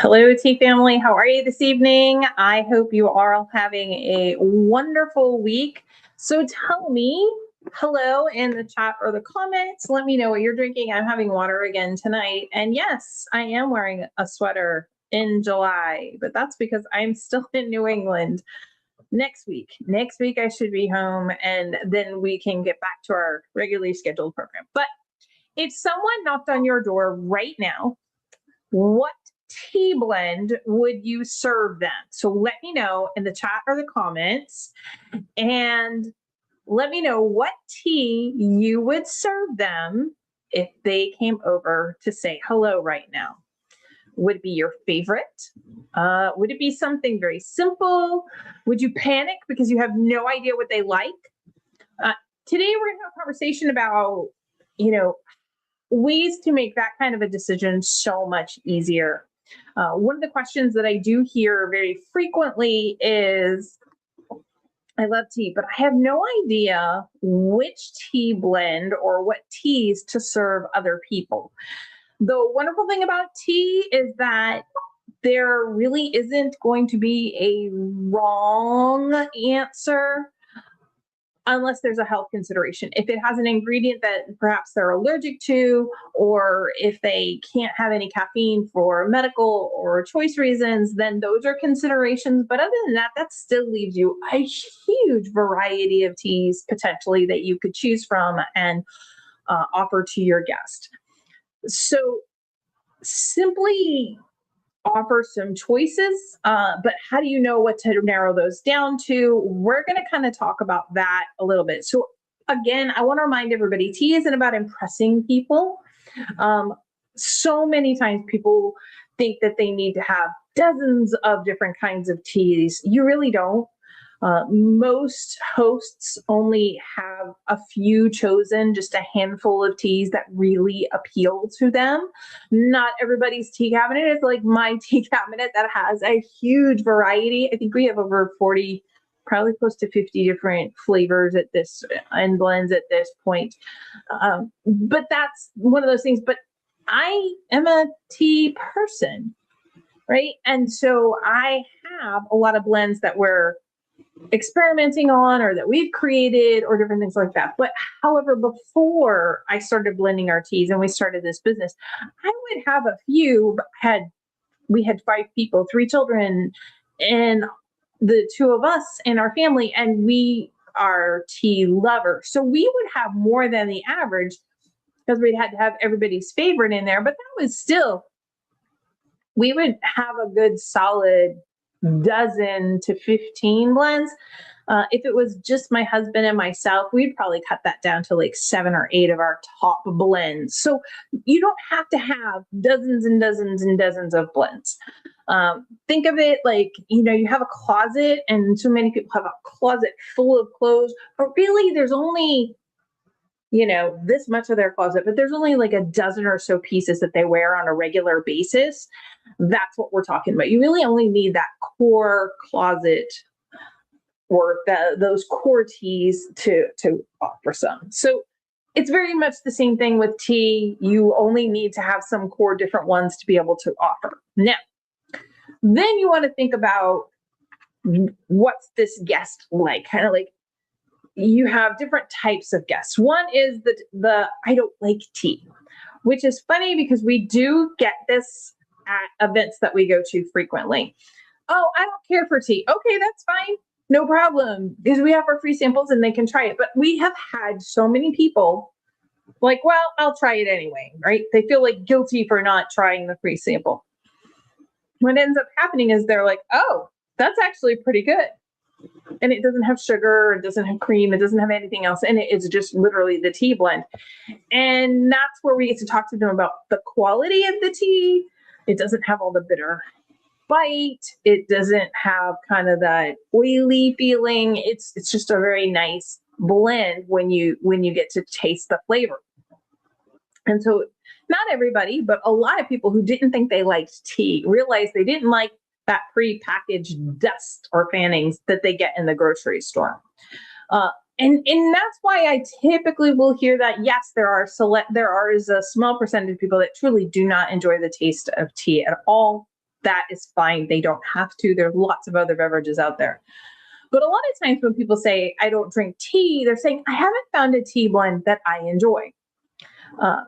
Hello, tea family. How are you this evening? I hope you are all having a wonderful week. So tell me hello in the chat or the comments. Let me know what you're drinking. I'm having water again tonight. And yes, I am wearing a sweater in July, but that's because I'm still in New England. Next week. Next week, I should be home and then we can get back to our regularly scheduled program. But if someone knocked on your door right now, what tea blend would you serve them? So let me know in the chat or the comments, and let me know what tea you would serve them if they came over to say hello right now. Would it be your favorite? Would it be something very simple? Would you panic because you have no idea what they like? Today we're going to have a conversation about, ways to make that kind of a decision so much easier. One of the questions that I do hear very frequently is, I love tea, but I have no idea which tea blend or what teas to serve other people. The wonderful thing about tea is that there really isn't going to be a wrong answer unless there's a health consideration. If it has an ingredient that perhaps they're allergic to, or if they can't have any caffeine for medical or choice reasons, then those are considerations. But other than that, that still leaves you a huge variety of teas potentially that you could choose from and offer to your guest. So simply offer some choices, but how do you know what to narrow those down to? We're going to kind of talk about that a little bit. So again, I want to remind everybody, tea isn't about impressing people. So many times people think that they need to have dozens of different kinds of teas. You really don't. Most hosts only have a few chosen, just a handful of teas that really appeal to them. Not everybody's tea cabinet is like my tea cabinet that has a huge variety. I think we have over 40, probably close to 50 different flavors at this and blends at this point. But that's one of those things. But I am a tea person, right? And so I have a lot of blends that we're experimenting on or that we've created or different things like that. But however, before I started blending our teas and we started this business, I would have a few, we had 5 people, 3 children, and the 2 of us in our family, and we are tea lovers. So we would have more than the average because we'd had to have everybody's favorite in there. But that was still, we would have a good solid dozen to 15 blends. If it was just my husband and myself, we'd probably cut that down to like 7 or 8 of our top blends. So you don't have to have dozens and dozens and dozens of blends. Think of it like, you have a closet, and so many people have a closet full of clothes, but really there's only this much of their closet, but there's only like a dozen or so pieces that they wear on a regular basis. That's what we're talking about. You really only need that core closet or those core teas to offer some. So it's very much the same thing with tea. You only need to have some core different ones to be able to offer. Now, then you want to think about what's this guest like, kind of like, you have different types of guests. One is the I don't like tea, which is funny because we do get this at events that we go to frequently. Oh, I don't care for tea. Okay, that's fine. No problem, because we have our free samples and they can try it. But we have had so many people like, well, I'll try it anyway, right? They feel like guilty for not trying the free sample. What ends up happening is they're like, oh, that's actually pretty good. And it doesn't have sugar, it doesn't have cream, it doesn't have anything else in it. It's just literally the tea blend. And that's where we get to talk to them about the quality of the tea. It doesn't have all the bitter bite. It doesn't have kind of that oily feeling. It's just a very nice blend when you get to taste the flavor. And so not everybody, but a lot of people who didn't think they liked tea realized they didn't like that pre-packaged dust or fannings that they get in the grocery store. And that's why I typically will hear that, yes, there is a small percentage of people that truly do not enjoy the taste of tea at all. that is fine. They don't have to. There's lots of other beverages out there. But a lot of times when people say, I don't drink tea, they're saying, I haven't found a tea blend that I enjoy. Uh,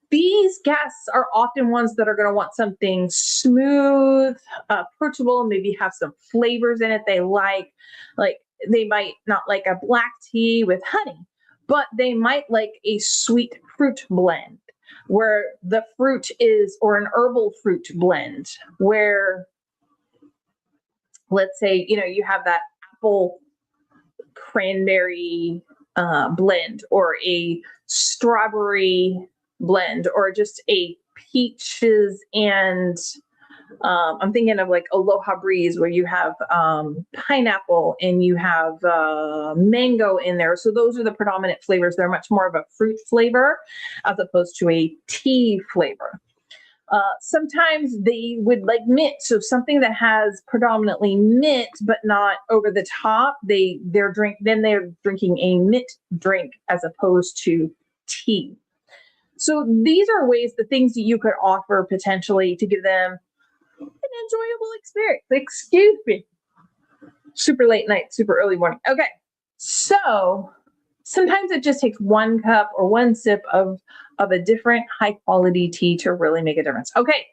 these guests are often ones that are going to want something smooth, approachable, maybe have some flavors in it they like. Like they might not like a black tea with honey, but they might like a sweet fruit blend where the fruit is, or an herbal fruit blend where, let's say, you have that apple cranberry blend, or a strawberry blend, or just a peaches and I'm thinking of like Aloha Breeze, where you have pineapple and you have mango in there. So those are the predominant flavors. They're much more of a fruit flavor as opposed to a tea flavor. Sometimes they would like mint, so something that has predominantly mint but not over the top. They're drinking a mint drink as opposed to tea. So these are ways, the things that you could offer potentially to give them an enjoyable experience. Excuse me. Super late night, super early morning. Okay, so sometimes it just takes one cup or one sip of a different high quality tea to really make a difference. Okay,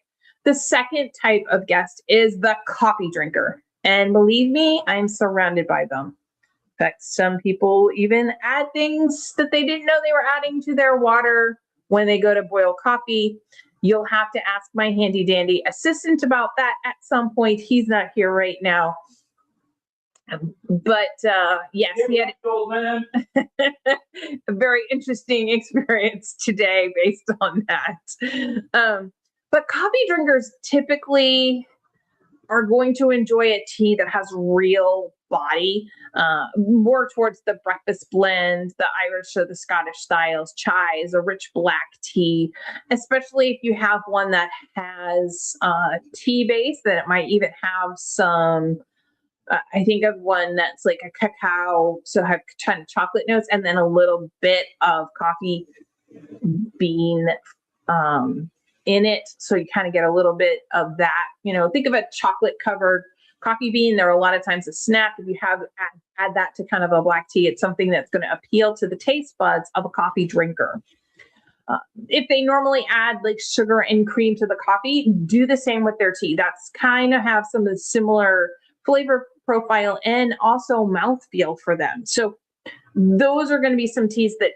the second type of guest is the coffee drinker. And believe me, I'm surrounded by them. In fact, some people even add things that they didn't know they were adding to their water when they go to boil coffee. You'll have to ask my handy dandy assistant about that at some point. He's not here right now. But yes, he had a very interesting experience today based on that. But coffee drinkers typically are going to enjoy a tea that has real body, more towards the breakfast blend, the Irish or the Scottish styles, chais, a rich black tea, especially if you have one that has tea base, that it might even have some, I think of one that's like a cacao, so have kind of chocolate notes, and then a little bit of coffee bean in it. So you kind of get a little bit of that. Think of a chocolate covered coffee bean. They're a lot of times a snack. If you add that to kind of a black tea, it's something that's going to appeal to the taste buds of a coffee drinker. If they normally add like sugar and cream to the coffee, do the same with their tea. That's kind of have some of the similar flavor profile and also mouthfeel for them. So those are going to be some teas that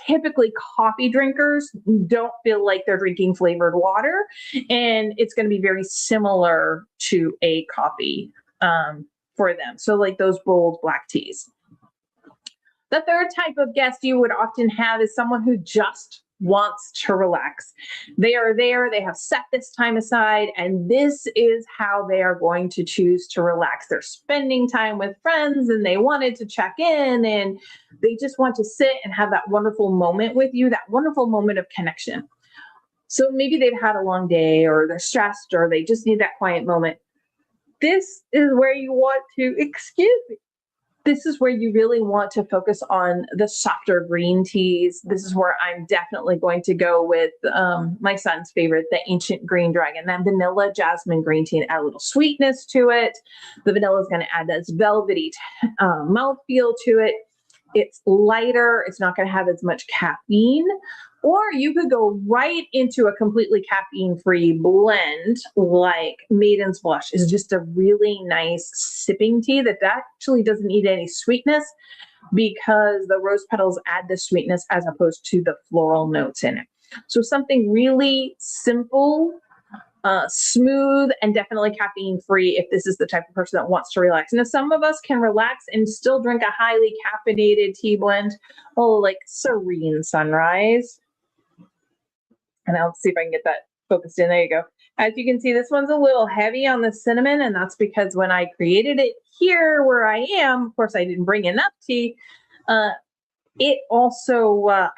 typically coffee drinkers don't feel like they're drinking flavored water, and it's going to be very similar to a coffee for them. So like those bold black teas. The third type of guest you would often have is someone who just wants to relax. They are there, they have set this time aside, and this is how they are going to choose to relax. They're spending time with friends and they wanted to check in, and they just want to sit and have that wonderful moment with you, that wonderful moment of connection. So maybe they've had a long day, or they're stressed, or they just need that quiet moment. This is where you want to, this is where you really want to focus on the softer green teas. This is where I'm definitely going to go with my son's favorite, the Ancient Green Dragon, that vanilla jasmine green tea, and add a little sweetness to it. The vanilla is going to add that velvety mouthfeel to it. It's lighter. It's not going to have as much caffeine. Or you could go right into a completely caffeine-free blend, like Maiden's Blush is just a really nice sipping tea that actually doesn't need any sweetness, because the rose petals add the sweetness as opposed to the floral notes in it. So something really simple, smooth, and definitely caffeine-free if this is the type of person that wants to relax. Now, some of us can relax and still drink a highly caffeinated tea blend, like Serene Sunrise. And I'll see if I can get that focused in. There you go. As you can see, this one's a little heavy on the cinnamon, and that's because when I created it here where I am, of course, I didn't bring enough tea. It also,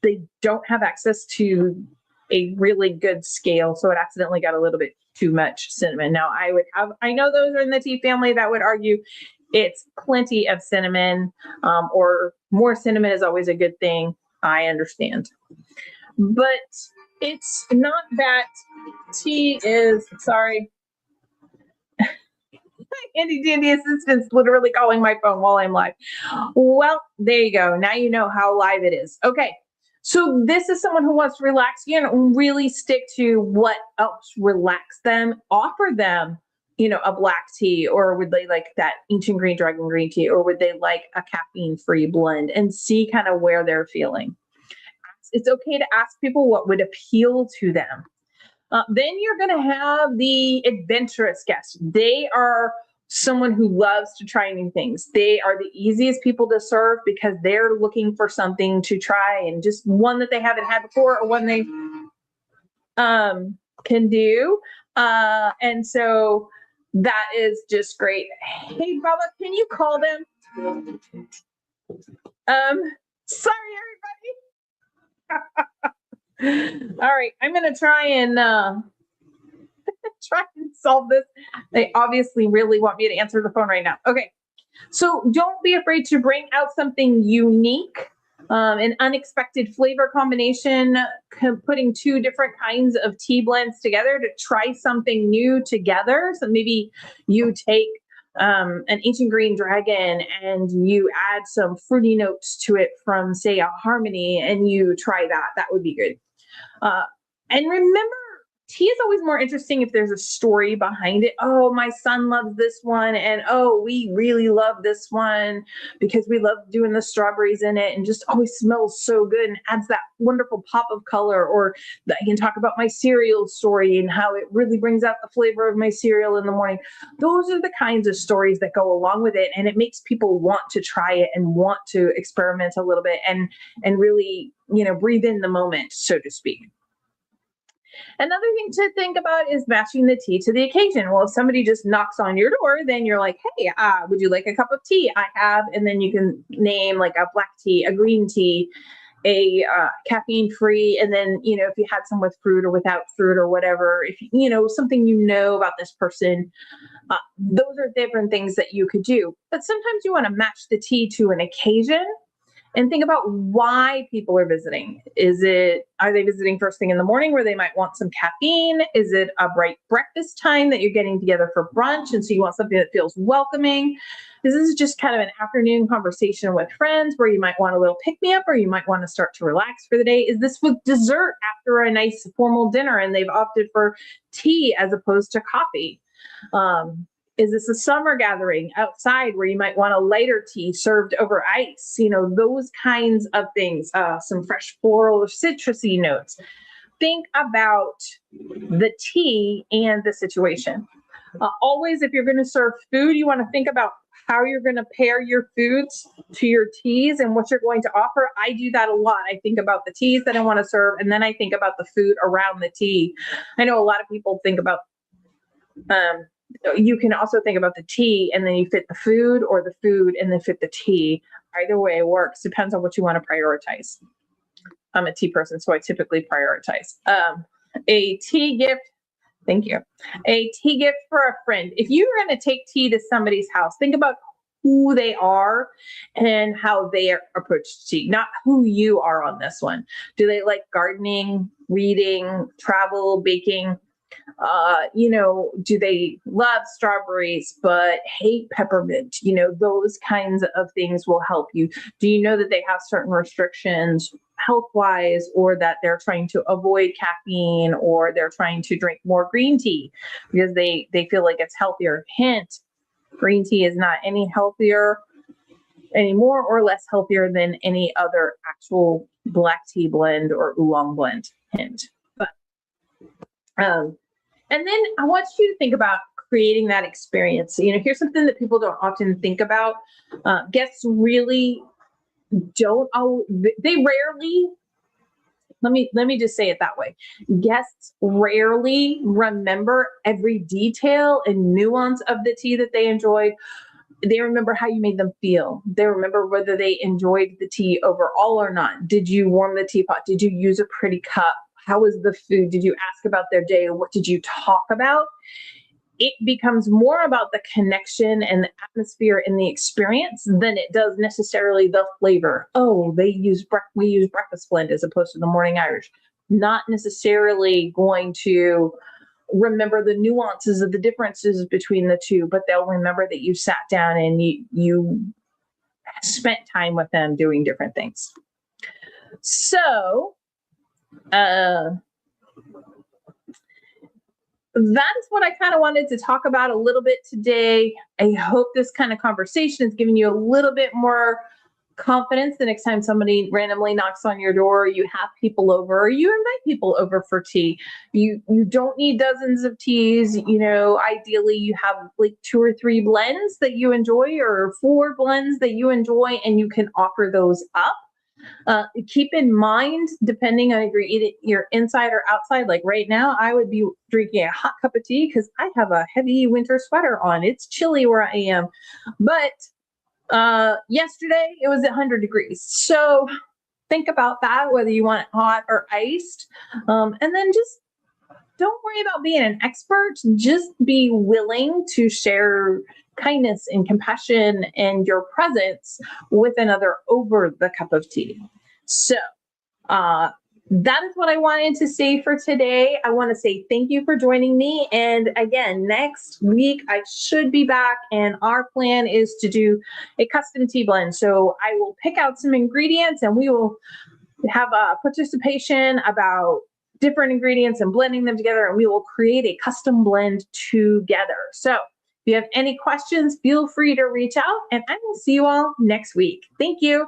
they don't have access to a really good scale, so it accidentally got a little bit too much cinnamon. Now, I know those are in the tea family that would argue it's plenty of cinnamon, or more cinnamon is always a good thing. I understand. But it's not that tea is, sorry, Andy Dandy Assistant's literally calling my phone while I'm live. Well, there you go. Now you know how live it is. Okay. So this is someone who wants to relax. You know, really stick to what helps relax them. Offer them, a black tea, or would they like that ancient green dragon green tea, or would they like a caffeine-free blend, and see kind of where they're feeling. It's okay to ask people what would appeal to them. Then you're going to have the adventurous guest. They are someone who loves to try new things. They are the easiest people to serve because they're looking for something to try, and just one that they haven't had before, or one they can do. And so that is just great. Hey, Baba, can you call them? Sorry, everybody. All right, I'm going to try and solve this. They obviously really want me to answer the phone right now. Okay, so don't be afraid to bring out something unique, an unexpected flavor combination, putting two different kinds of tea blends together to try something new together. So maybe you take an ancient green dragon and you add some fruity notes to it from, say, a harmony, and you try that. That would be good. And remember, tea is always more interesting if there's a story behind it. Oh, my son loves this one, and oh, we really love this one because we love doing the strawberries in it, and just always smells so good and adds that wonderful pop of color. Or I can talk about my cereal story and how it really brings out the flavor of my cereal in the morning. Those are the kinds of stories that go along with it, and it makes people want to try it and want to experiment a little bit and really, breathe in the moment, so to speak. Another thing to think about is matching the tea to the occasion. Well, if somebody just knocks on your door, then you're like, hey, would you like a cup of tea? I have. And then you can name like a black tea, a green tea, a caffeine free. And then, if you had some with fruit or without fruit or whatever, if something about this person, those are different things that you could do. But sometimes you want to match the tea to an occasion. And think about why people are visiting. Are they visiting first thing in the morning where they might want some caffeine? Is it a bright breakfast time that you're getting together for brunch, and so you want something that feels welcoming? Is this just kind of an afternoon conversation with friends where you might want a little pick-me-up, or you might want to start to relax for the day? Is this with dessert after a nice formal dinner and they've opted for tea as opposed to coffee? Is this a summer gathering outside where you might want a lighter tea served over ice? Those kinds of things, some fresh floral or citrusy notes. Think about the tea and the situation. Always, if you're going to serve food, you want to think about how you're going to pair your foods to your teas and what you're going to offer. I do that a lot. I think about the teas that I want to serve, and then I think about the food around the tea. I know a lot of people think about you can also think about the tea and then you fit the food, or the food and then fit the tea. Either way works. Depends on what you want to prioritize. I'm a tea person, so I typically prioritize. A tea gift. Thank you. A tea gift for a friend. If you're going to take tea to somebody's house, think about who they are and how they approach tea, not who you are on this one. Do they like gardening, reading, travel, baking? Do they love strawberries but hate peppermint? Those kinds of things will help you. Do you know that they have certain restrictions health-wise, or that they're trying to avoid caffeine, or they're trying to drink more green tea because they feel like it's healthier? Hint, green tea is not any healthier, any more or less healthier than any other actual black tea blend or oolong blend. Hint. But and then I want you to think about creating that experience. Here's something that people don't often think about. Guests really don't. They rarely. Let me just say it that way. Guests rarely remember every detail and nuance of the tea that they enjoyed. They remember how you made them feel. They remember whether they enjoyed the tea overall or not. Did you warm the teapot? Did you use a pretty cup? How was the food? Did you ask about their day? What did you talk about? It becomes more about the connection and the atmosphere and the experience than it does necessarily the flavor. Oh, we use breakfast blend as opposed to the morning Irish. Not necessarily going to remember the nuances of the differences between the two, but they'll remember that you sat down and you spent time with them doing different things. So, that is what I kind of wanted to talk about a little bit today. I hope this kind of conversation has given you a little bit more confidence the next time somebody randomly knocks on your door, you have people over, or you invite people over for tea. You don't need dozens of teas. Ideally you have like 2 or 3 blends that you enjoy, or 4 blends that you enjoy, and you can offer those up. Keep in mind, depending on if you're inside or outside, like right now, I would be drinking a hot cup of tea because I have a heavy winter sweater on. It's chilly where I am. But yesterday it was 100 degrees. So think about that, whether you want it hot or iced. And then just don't worry about being an expert. Just be willing to share kindness and compassion and your presence with another over the cup of tea. So, that is what I wanted to say for today. I want to say thank you for joining me. And again, next week I should be back, and our plan is to do a custom tea blend. So I will pick out some ingredients and we will have a participation about different ingredients and blending them together, and we will create a custom blend together. So if you have any questions, feel free to reach out, and I will see you all next week. Thank you.